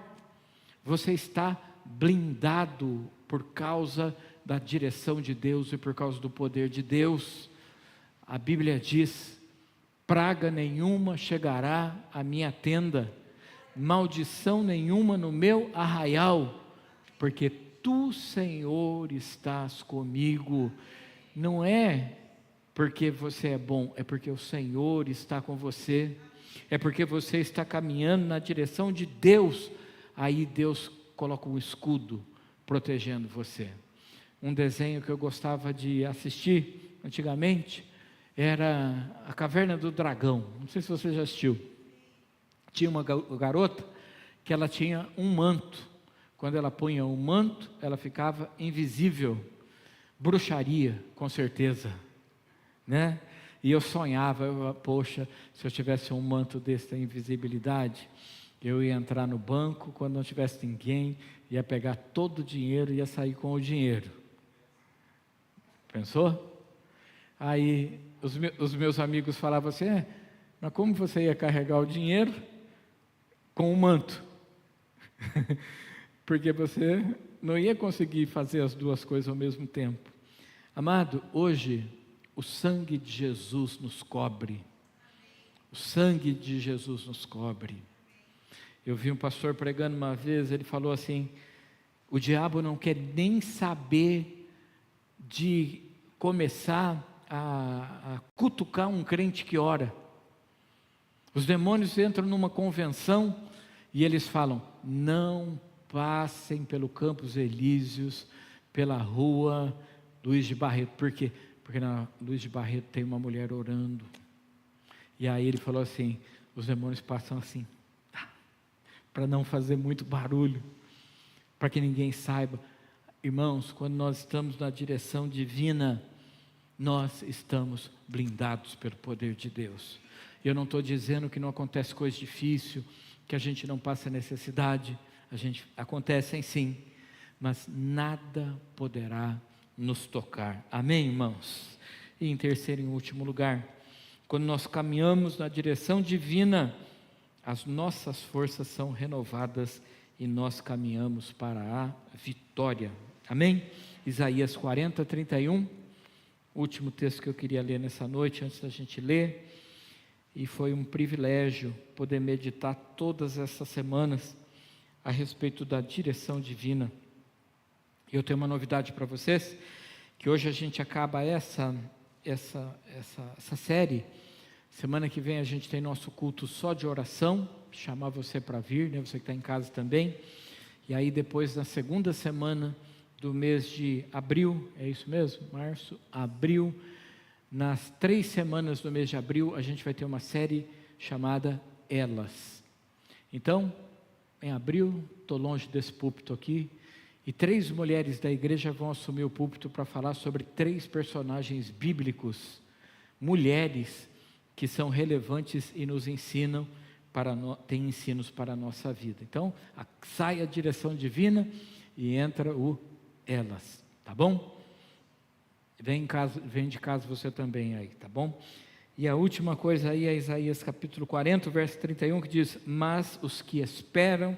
Você está blindado por causa da direção de Deus e por causa do poder de Deus. A Bíblia diz: praga nenhuma chegará à minha tenda, maldição nenhuma no meu arraial, porque tu, Senhor, estás comigo. Não é porque você é bom, é porque o Senhor está com você, é porque você está caminhando na direção de Deus. Aí Deus coloca um escudo protegendo você. Um desenho que eu gostava de assistir antigamente era A Caverna do Dragão. Não sei se você já assistiu. Tinha uma garota que ela tinha um manto. Quando ela punha o manto, ela ficava invisível. Bruxaria, com certeza, né? E eu sonhava, poxa, se eu tivesse um manto dessa invisibilidade, eu ia entrar no banco, quando não tivesse ninguém, ia pegar todo o dinheiro e ia sair com o dinheiro. Pensou? Aí os meus amigos falavam assim: mas como você ia carregar o dinheiro com o manto? Porque você não ia conseguir fazer as duas coisas ao mesmo tempo. Amado, hoje o sangue de Jesus nos cobre. O sangue de Jesus nos cobre. Eu vi um pastor pregando uma vez, ele falou assim: o diabo não quer nem saber de começar a cutucar um crente que ora. Os demônios entram numa convenção e eles falam: não passem pelo Campos Elíseos, pela rua Luiz de Barreto. Por quê? Porque na Luiz de Barreto tem uma mulher orando. E aí ele falou assim: os demônios passam assim, para não fazer muito barulho, para que ninguém saiba. Irmãos, quando nós estamos na direção divina, nós estamos blindados pelo poder de Deus. Eu não estou dizendo que não acontece coisa difícil, que a gente não passa necessidade, acontecem sim, mas nada poderá nos tocar. Amém, irmãos? E em terceiro e último lugar, quando nós caminhamos na direção divina, as nossas forças são renovadas e nós caminhamos para a vitória. Amém? Isaías 40, 31, último texto que eu queria ler nessa noite, antes da gente ler, e foi um privilégio poder meditar todas essas semanas a respeito da direção divina. E eu tenho uma novidade para vocês, que hoje a gente acaba essa série. Semana que vem a gente tem nosso culto só de oração, chamar você para vir, né? Você que está em casa também. E aí depois, na segunda semana do mês de abril, é isso mesmo? Março, abril, nas 3 semanas do mês de abril, a gente vai ter uma série chamada Elas. Então, em abril, estou longe desse púlpito aqui, e 3 mulheres da igreja vão assumir o púlpito para falar sobre 3 personagens bíblicos, mulheres que são relevantes e nos ensinam, têm ensinos para a nossa vida. Então, sai a direção divina e entra o Elas, tá bom? Vem de casa você também aí, tá bom? E a última coisa aí é Isaías capítulo 40, verso 31, que diz: mas os que esperam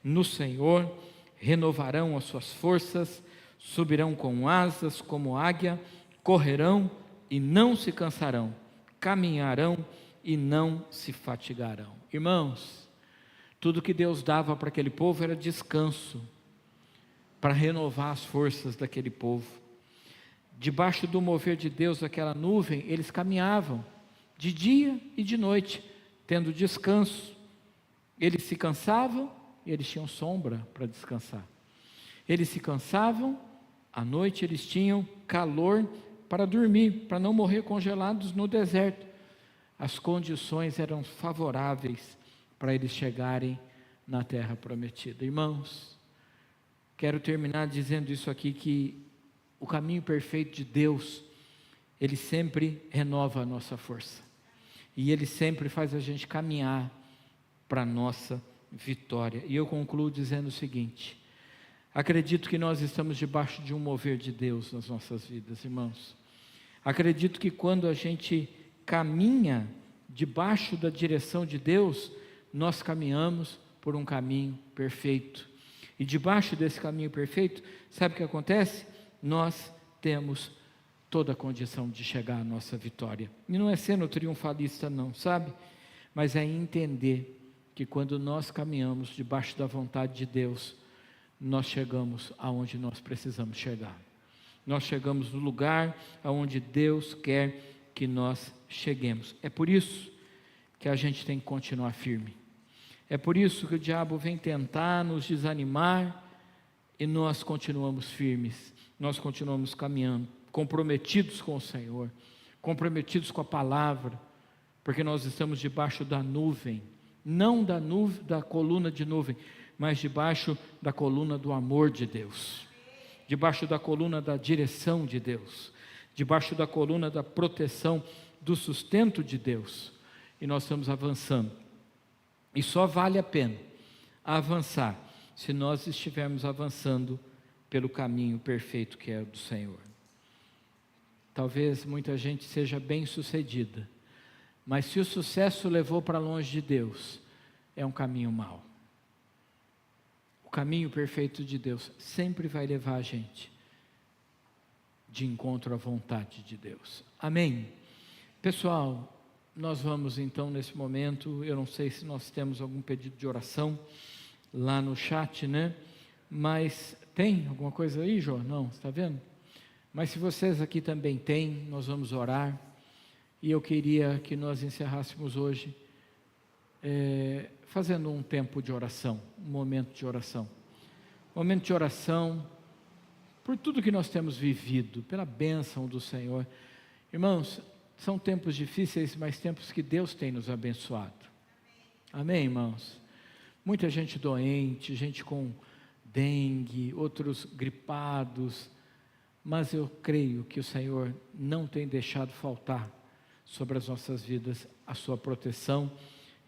no Senhor renovarão as suas forças, subirão com asas como águia, correrão e não se cansarão, caminharão e não se fatigarão. Irmãos, tudo que Deus dava para aquele povo era descanso, para renovar as forças daquele povo. Debaixo do mover de Deus, aquela nuvem, eles caminhavam de dia e de noite, tendo descanso. Eles se cansavam e eles tinham sombra para descansar. Eles se cansavam, à noite eles tinham calor para dormir, para não morrer congelados no deserto. As condições eram favoráveis para eles chegarem na terra prometida. Irmãos, quero terminar dizendo isso aqui, que o caminho perfeito de Deus, Ele sempre renova a nossa força, e Ele sempre faz a gente caminhar para a nossa vitória. E eu concluo dizendo o seguinte: acredito que nós estamos debaixo de um mover de Deus nas nossas vidas, irmãos. Acredito que quando a gente caminha debaixo da direção de Deus, nós caminhamos por um caminho perfeito. E debaixo desse caminho perfeito, sabe o que acontece? Nós temos toda a condição de chegar à nossa vitória. E não é sendo triunfalista não, sabe? Mas é entender que quando nós caminhamos debaixo da vontade de Deus, nós chegamos aonde nós precisamos chegar. Nós chegamos no lugar aonde Deus quer que nós cheguemos. É por isso que a gente tem que continuar firme. É por isso que o diabo vem tentar nos desanimar, e nós continuamos firmes, nós continuamos caminhando, comprometidos com o Senhor, comprometidos com a palavra, porque nós estamos debaixo da nuvem, não da coluna de nuvem, mas debaixo da coluna do amor de Deus, debaixo da coluna da direção de Deus, debaixo da coluna da proteção, do sustento de Deus, e nós estamos avançando. E só vale a pena avançar se nós estivermos avançando pelo caminho perfeito que é o do Senhor. Talvez muita gente seja bem sucedida, mas se o sucesso levou para longe de Deus, é um caminho mau. O caminho perfeito de Deus sempre vai levar a gente de encontro à vontade de Deus. Amém? Pessoal, nós vamos então nesse momento, eu não sei se nós temos algum pedido de oração lá no chat, né? Mas tem alguma coisa aí, Jô? Não, está vendo? Mas se vocês aqui também têm, nós vamos orar. E eu queria que nós encerrássemos hoje fazendo um tempo de oração, um momento de oração. Um momento de oração por tudo que nós temos vivido, pela bênção do Senhor. Irmãos, são tempos difíceis, mas tempos que Deus tem nos abençoado. Amém, irmãos? Muita gente doente, gente com dengue, outros gripados, mas eu creio que o Senhor não tem deixado faltar sobre as nossas vidas a sua proteção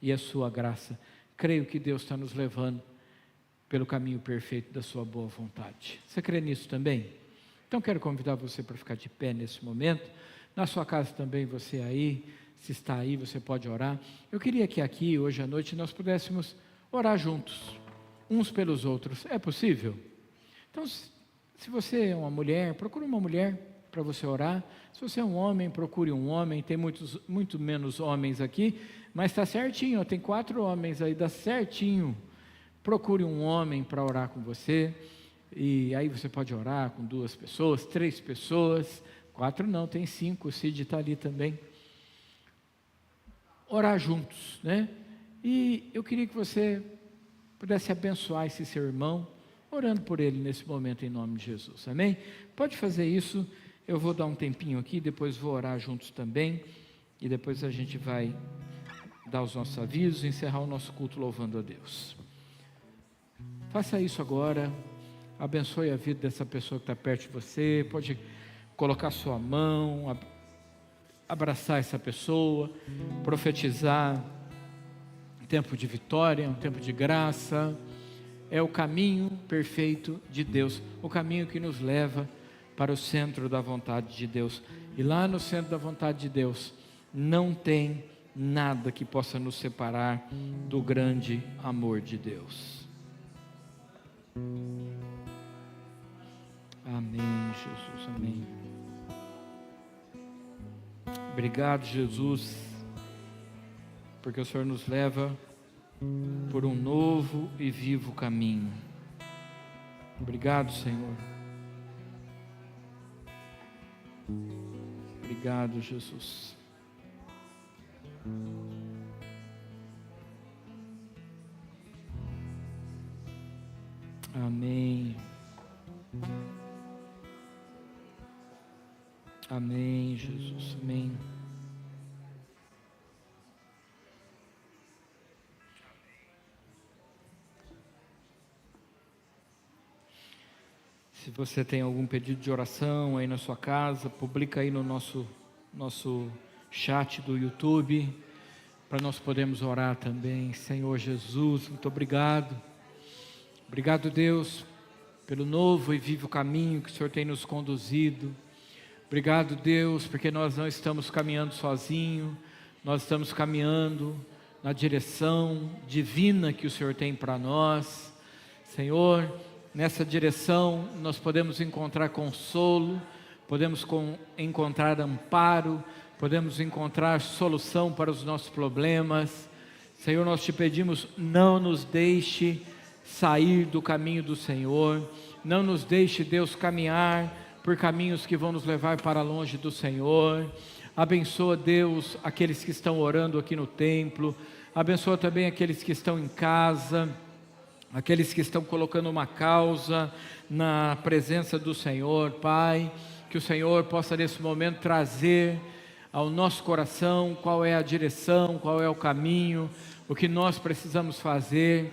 e a sua graça. Creio que Deus está nos levando pelo caminho perfeito da sua boa vontade. Você crê nisso também? Então quero convidar você para ficar de pé nesse momento. Na sua casa também, você aí, se está aí, você pode orar. Eu queria que aqui, hoje à noite, nós pudéssemos orar juntos, uns pelos outros. É possível? Então, se você é uma mulher, procure uma mulher para você orar. Se você é um homem, procure um homem. Tem muito menos homens aqui, mas está certinho, tem 4 homens aí, dá certinho. Procure um homem para orar com você, e aí você pode orar com 2 pessoas, 3 pessoas, 4 não, tem 5, o Cid está ali também. Orar juntos, né? E eu queria que você pudesse abençoar esse seu irmão, orando por ele nesse momento em nome de Jesus, amém? Pode fazer isso, eu vou dar um tempinho aqui, depois vou orar juntos também, e depois a gente vai dar os nossos avisos e encerrar o nosso culto louvando a Deus. Faça isso agora, abençoe a vida dessa pessoa que está perto de você, pode colocar sua mão, abraçar essa pessoa, profetizar, um tempo de vitória, um tempo de graça, é o caminho perfeito de Deus, o caminho que nos leva para o centro da vontade de Deus, e lá no centro da vontade de Deus, não tem nada que possa nos separar do grande amor de Deus. Amém, Jesus, amém. Obrigado, Jesus, porque o Senhor nos leva por um novo e vivo caminho. Obrigado, Senhor. Obrigado, Jesus. Amém. Amém, Jesus, amém. Se você tem algum pedido de oração aí na sua casa, publica aí no nosso chat do YouTube, para nós podermos orar também. Senhor Jesus, muito obrigado. Obrigado, Deus, pelo novo e vivo caminho que o Senhor tem nos conduzido. Obrigado, Deus, porque nós não estamos caminhando sozinhos, nós estamos caminhando na direção divina que o Senhor tem para nós. Senhor, nessa direção nós podemos encontrar consolo, podemos encontrar amparo, podemos encontrar solução para os nossos problemas. Senhor, nós te pedimos, não nos deixe sair do caminho do Senhor, não nos deixe, Deus, caminhar por caminhos que vão nos levar para longe do Senhor. Abençoa, Deus, aqueles que estão orando aqui no templo, abençoa também aqueles que estão em casa, aqueles que estão colocando uma causa na presença do Senhor. Pai, que o Senhor possa nesse momento trazer ao nosso coração qual é a direção, qual é o caminho, o que nós precisamos fazer,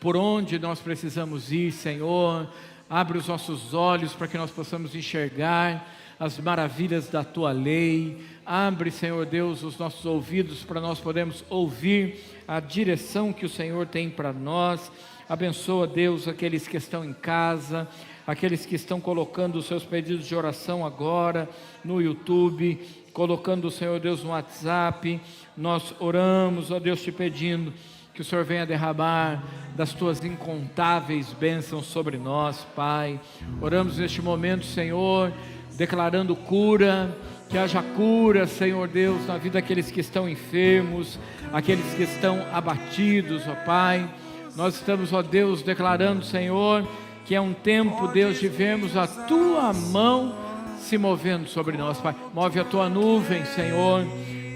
por onde nós precisamos ir. Senhor, abre os nossos olhos para que nós possamos enxergar as maravilhas da Tua lei. Abre, Senhor Deus, os nossos ouvidos para nós podermos ouvir a direção que o Senhor tem para nós. Abençoa, Deus, aqueles que estão em casa, aqueles que estão colocando os seus pedidos de oração agora no YouTube, colocando o Senhor Deus no WhatsApp. Nós oramos, ó Deus, te pedindo que o Senhor venha derramar das Tuas incontáveis bênçãos sobre nós, Pai. Oramos neste momento, Senhor, declarando cura, que haja cura, Senhor Deus, na vida daqueles que estão enfermos, aqueles que estão abatidos, ó Pai. Nós estamos, ó Deus, declarando, Senhor, que é um tempo, Deus, de vermos a Tua mão se movendo sobre nós, Pai. Move a Tua nuvem, Senhor,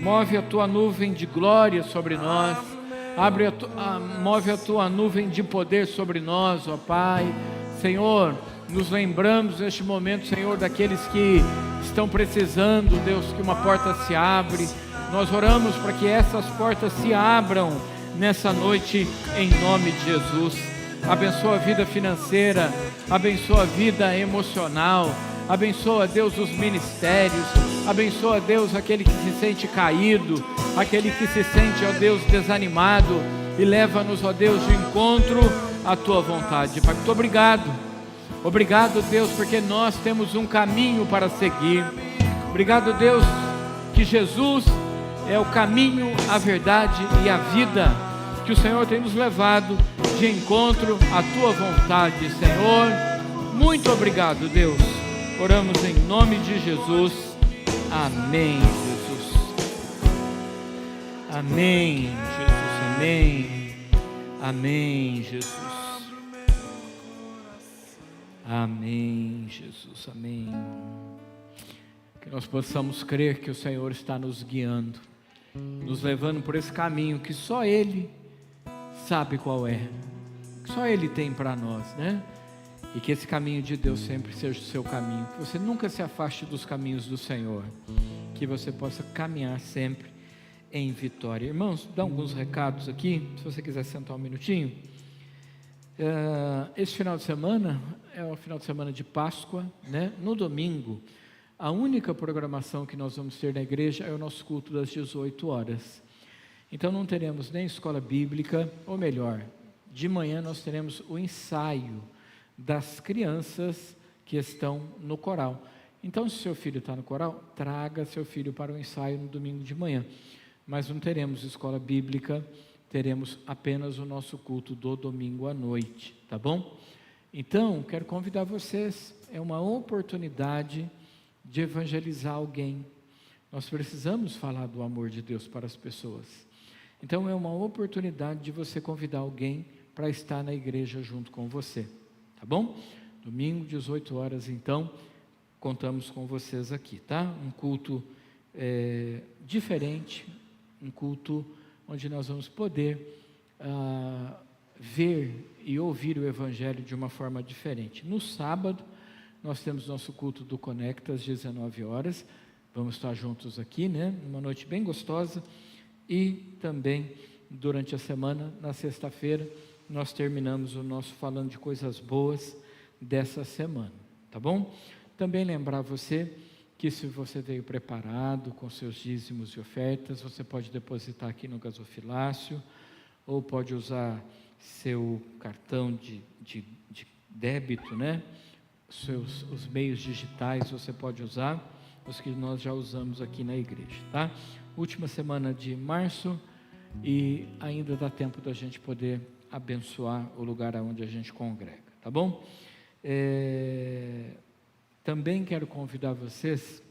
move a Tua nuvem de glória sobre nós. Move a Tua nuvem de poder sobre nós, ó Pai. Senhor, nos lembramos neste momento, Senhor, daqueles que estão precisando, Deus, que uma porta se abre. Nós oramos para que essas portas se abram nessa noite, em nome de Jesus. Abençoa a vida financeira, abençoa a vida emocional, Abençoa, Deus, os ministérios. Abençoa, Deus, aquele que se sente caído, aquele que se sente, ó Deus, desanimado, e leva-nos, ó Deus, de encontro à tua vontade. Pai, muito obrigado. Obrigado, Deus, porque nós temos um caminho para seguir. Obrigado, Deus, que Jesus é o caminho, a verdade e a vida, que o Senhor tem nos levado de encontro à tua vontade, Senhor. Muito obrigado, Deus. Oramos em nome de Jesus. Amém, Jesus. Amém, Jesus. Amém. Amém, Jesus. Amém, Jesus. Amém. Que nós possamos crer que o Senhor está nos guiando, nos levando por esse caminho que só Ele sabe qual é, que só Ele tem para nós, né? E que esse caminho de Deus sempre seja o seu caminho, que você nunca se afaste dos caminhos do Senhor, que você possa caminhar sempre em vitória. Irmãos, dá alguns recados aqui, se você quiser sentar um minutinho. Esse final de semana é o final de semana de Páscoa, né? No domingo, a única programação que nós vamos ter na igreja é o nosso culto das 18 horas. Então não teremos nem escola bíblica, ou melhor, de manhã nós teremos o ensaio das crianças que estão no coral. Então, se seu filho está no coral, traga seu filho para o ensaio no domingo de manhã. Mas não teremos escola bíblica, teremos apenas o nosso culto do domingo à noite, tá bom? Então, quero convidar vocês, é uma oportunidade de evangelizar alguém. Nós precisamos falar do amor de Deus para as pessoas. Então, é uma oportunidade de você convidar alguém para estar na igreja junto com você. Tá bom? Domingo, 18 horas, então, contamos com vocês aqui, tá? Um culto diferente, um culto onde nós vamos poder ver e ouvir o Evangelho de uma forma diferente. No sábado, nós temos nosso culto do Conecta às 19 horas, vamos estar juntos aqui, né? Uma noite bem gostosa, e também durante a semana, na sexta-feira, nós terminamos o nosso falando de coisas boas dessa semana, tá bom? Também lembrar você que se você veio preparado com seus dízimos e ofertas, você pode depositar aqui no gasofilácio, ou pode usar seu cartão de débito, né? Os meios digitais você pode usar, os que nós já usamos aqui na igreja, tá? Última semana de março, e ainda dá tempo da gente poder abençoar o lugar onde a gente congrega, tá bom? Também quero convidar vocês,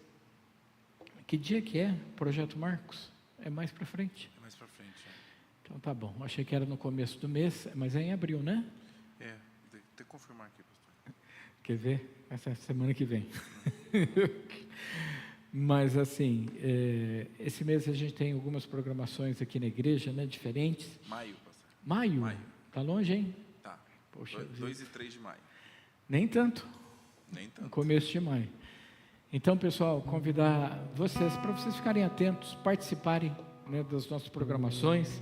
que dia que é Projeto Marcos? É mais para frente? É mais para frente, Então tá bom, achei que era no começo do mês, mas é em abril, né? Tem que confirmar aqui, pastor. Quer ver? Essa é semana que vem. Mas assim, esse mês a gente tem algumas programações aqui na igreja, né, diferentes. Maio, pastor. Maio? Tá longe, hein? Tá. Poxa, 2 e 3 de maio. Nem tanto. Nem tanto. No começo de maio. Então, pessoal, convidar vocês, para vocês ficarem atentos, participarem, né, das nossas programações,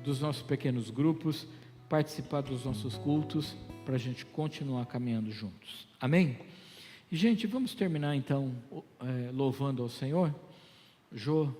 dos nossos pequenos grupos, participar dos nossos cultos, para a gente continuar caminhando juntos. Amém? E, gente, vamos terminar então louvando ao Senhor. Jô